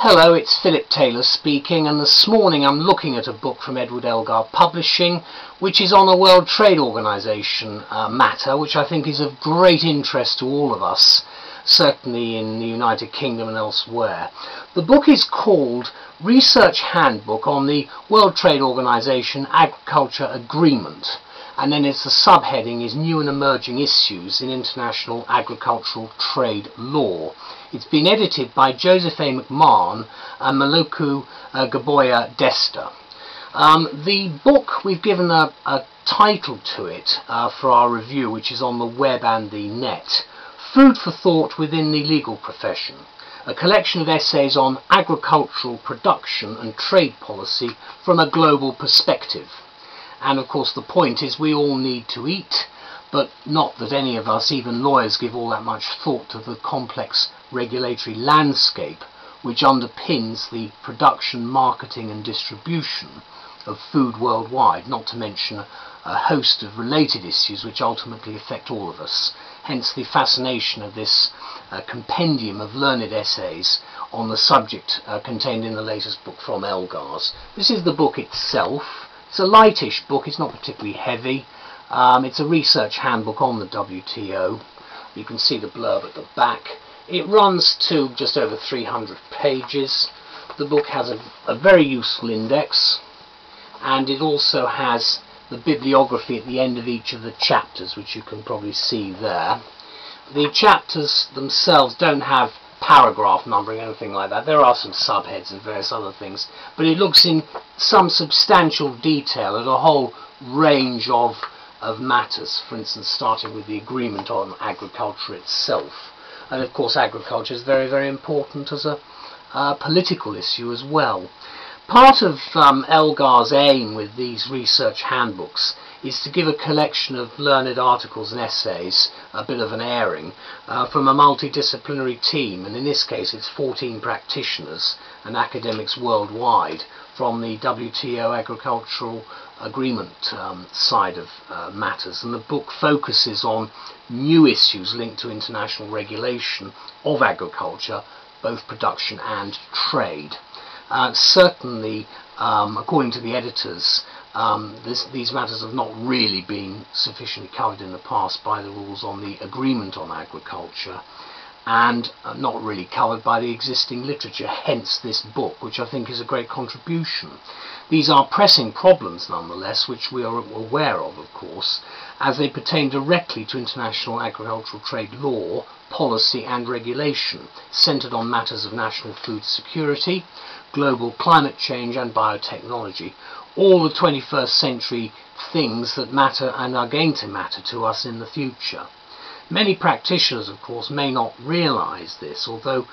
Hello, it's Philip Taylor speaking, and this morning I'm looking at a book from Edward Elgar Publishing, which is on a World Trade Organization matter, which I think is of great interest to all of us, certainly in the United Kingdom and elsewhere. The book is called Research Handbook on the World Trade Organization Agriculture Agreement, and then the subheading is New and Emerging Issues in International Agricultural Trade Law. It's been edited by Joseph A. McMahon and Melaku, Geboye, Desta. The book, we've given a title to it for our review, which is on the web and the net. Food for Thought Within the Legal Profession. A collection of essays on agricultural production and trade policy from a global perspective. And of course the point is we all need to eat, but not that any of us, even lawyers, give all that much thought to the complex regulatory landscape which underpins the production, marketing and distribution of food worldwide, not to mention a host of related issues which ultimately affect all of us. Hence the fascination of this compendium of learned essays on the subject contained in the latest book from Elgar's. This is the book itself. It's a lightish book, it's not particularly heavy. It's a research handbook on the WTO. You can see the blurb at the back. It runs to just over 300 pages. The book has a very useful index, and it also has the bibliography at the end of each of the chapters, which you can probably see there. The chapters themselves don't have paragraph numbering or anything like that. There are some subheads and various other things, but it looks in some substantial detail at a whole range of matters, for instance starting with the agreement on agriculture itself. And of course agriculture is very, very important as a political issue as well. Part of Elgar's aim with these research handbooks is to give a collection of learned articles and essays, a bit of an airing, from a multidisciplinary team, and in this case it's 14 practitioners and academics worldwide from the WTO agricultural agreement side of matters, and the book focuses on new issues linked to international regulation of agriculture, both production and trade. Certainly, according to the editors, these matters have not really been sufficiently covered in the past by the rules on the agreement on agriculture, and not really covered by the existing literature, hence this book, which I think is a great contribution. These are pressing problems nonetheless, which we are aware of course, as they pertain directly to international agricultural trade law, policy and regulation, centred on matters of national food security, global climate change and biotechnology, all the 21st century things that matter and are going to matter to us in the future. Many practitioners, of course, may not realise this, although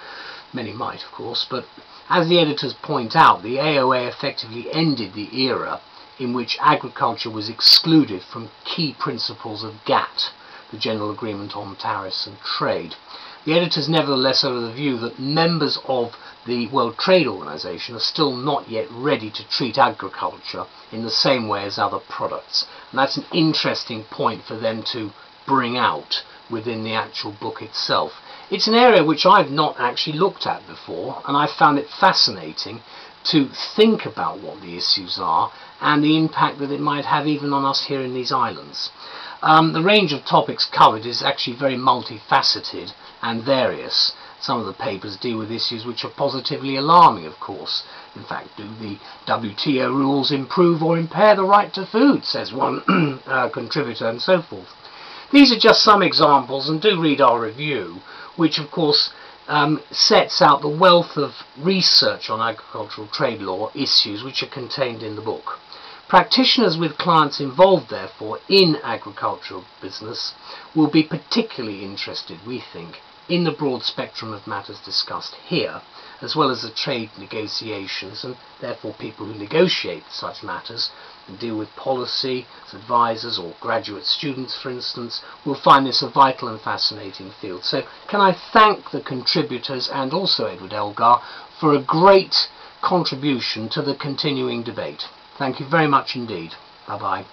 many might, of course, but as the editors point out, the AOA effectively ended the era in which agriculture was excluded from key principles of GATT, the General Agreement on Tariffs and Trade. The editors nevertheless are of the view that members of the World Trade Organization are still not yet ready to treat agriculture in the same way as other products. And that's an interesting point for them to bring out within the actual book itself. It's an area which I've not actually looked at before, and I found it fascinating to think about what the issues are and the impact that it might have even on us here in these islands. The range of topics covered is actually very multifaceted and various. Some of the papers deal with issues which are positively alarming, of course. In fact, do the WTO rules improve or impair the right to food, says one contributor, and so forth. These are just some examples, and do read our review, which of course sets out the wealth of research on agricultural trade law issues which are contained in the book. Practitioners with clients involved, therefore, in agricultural business will be particularly interested, we think, in the broad spectrum of matters discussed here, as well as the trade negotiations, and therefore people who negotiate such matters and deal with policy as advisors or graduate students, for instance, will find this a vital and fascinating field. So can I thank the contributors and also Edward Elgar for a great contribution to the continuing debate. Thank you very much indeed. Bye-bye.